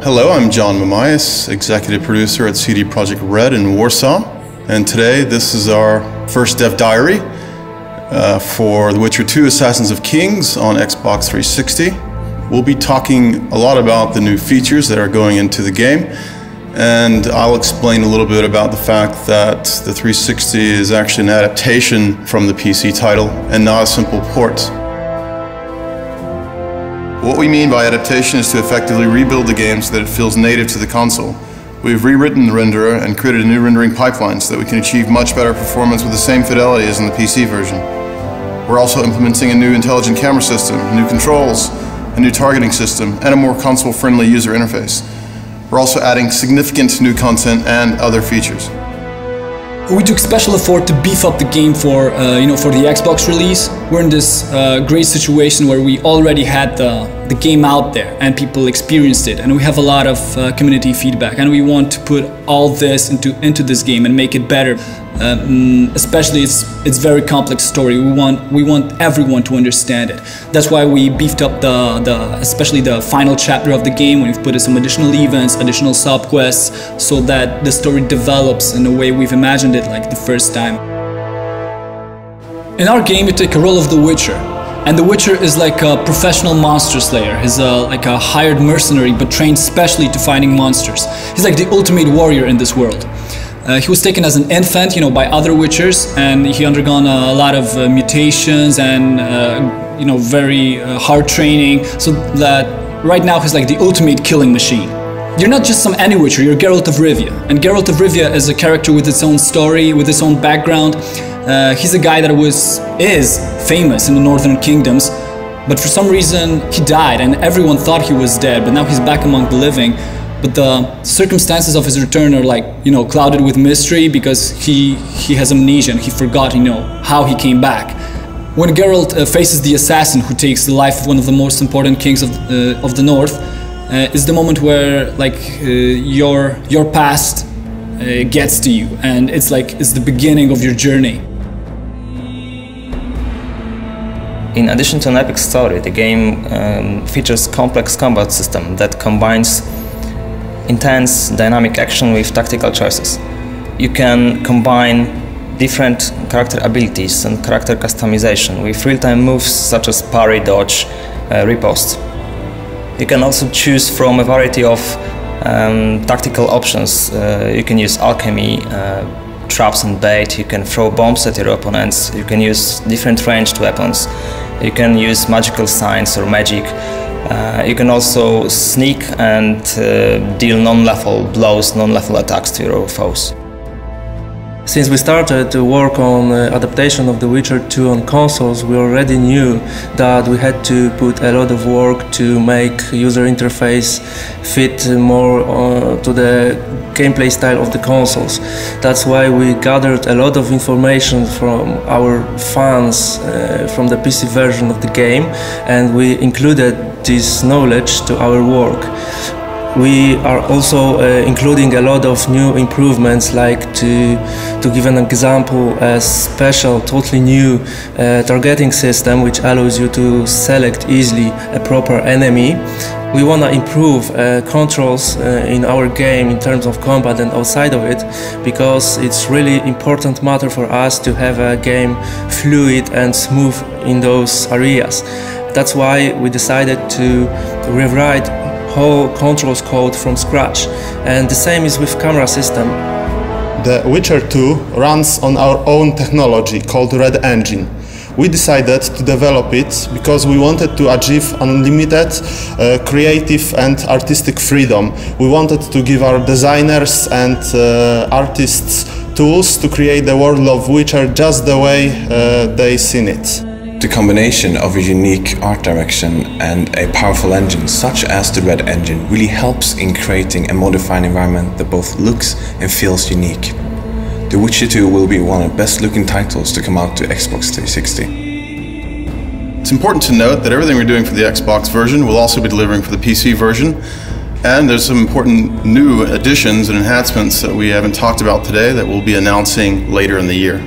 Hello, I'm John Mamias, executive producer at CD Projekt Red in Warsaw, and today this is our first dev diary for The Witcher 2 Assassins of Kings on Xbox 360. We'll be talking a lot about the new features that are going into the game, and I'll explain a little bit about the fact that the 360 is actually an adaptation from the PC title and not a simple port. What we mean by adaptation is to effectively rebuild the game so that it feels native to the console. We've rewritten the renderer and created a new rendering pipeline so that we can achieve much better performance with the same fidelity as in the PC version. We're also implementing a new intelligent camera system, new controls, a new targeting system, and a more console-friendly user interface. We're also adding significant new content and other features. We took special effort to beef up the game for the Xbox release. We're in this great situation where we already had the game out there and people experienced it, and we have a lot of community feedback, and we want to put all this into this game and make it better. Especially it's very complex story. We want everyone to understand it. That's why we beefed up especially the final chapter of the game. We've put in some additional events, additional sub-quests, so that the story develops in the way we've imagined it, like the first time. In our game, you take a role of the Witcher, and the Witcher is like a professional monster slayer. He's like a hired mercenary, but trained specially to finding monsters. He's like the ultimate warrior in this world. He was taken as an infant, by other Witchers, and he undergone a lot of mutations and very hard training, so that right now he's like the ultimate killing machine. You're not just some any Witcher, you're Geralt of Rivia, and Geralt of Rivia is a character with its own story, with its own background. He's a guy that is famous in the Northern Kingdoms, but for some reason he died, and everyone thought he was dead, but now he's back among the living. But the circumstances of his return are clouded with mystery, because he has amnesia and he forgot, how he came back. When Geralt faces the assassin who takes the life of one of the most important kings of the North, is the moment where your past gets to you, and it's the beginning of your journey. In addition to an epic story, the game features complex combat system that combines intense dynamic action with tactical choices. You can combine different character abilities and character customization with real-time moves such as parry, dodge, riposte. You can also choose from a variety of tactical options. You can use alchemy, traps and bait, you can throw bombs at your opponents, you can use different ranged weapons, you can use magical signs or magic. You can also sneak and deal non-lethal blows, non-lethal attacks to your foes. Since we started to work on adaptation of The Witcher 2 on consoles, we already knew that we had to put a lot of work to make user interface fit more to the gameplay style of the consoles. That's why we gathered a lot of information from our fans from the PC version of the game, and we included this knowledge to our work. We are also including a lot of new improvements, like to give an example, a special, totally new targeting system which allows you to select easily a proper enemy. We want to improve controls in our game in terms of combat and outside of it, because it's really important matter for us to have a game fluid and smooth in those areas. That's why we decided to rewrite whole controls code from scratch, and the same is with camera system. The Witcher 2 runs on our own technology called Red Engine. We decided to develop it because we wanted to achieve unlimited creative and artistic freedom. We wanted to give our designers and artists tools to create the world of Witcher just the way they seen it. The combination of a unique art direction and a powerful engine such as the Red Engine really helps in creating a modified environment that both looks and feels unique. The Witcher 2 will be one of the best looking titles to come out to Xbox 360. It's important to note that everything we're doing for the Xbox version will also be delivering for the PC version, and there's some important new additions and enhancements that we haven't talked about today that we'll be announcing later in the year.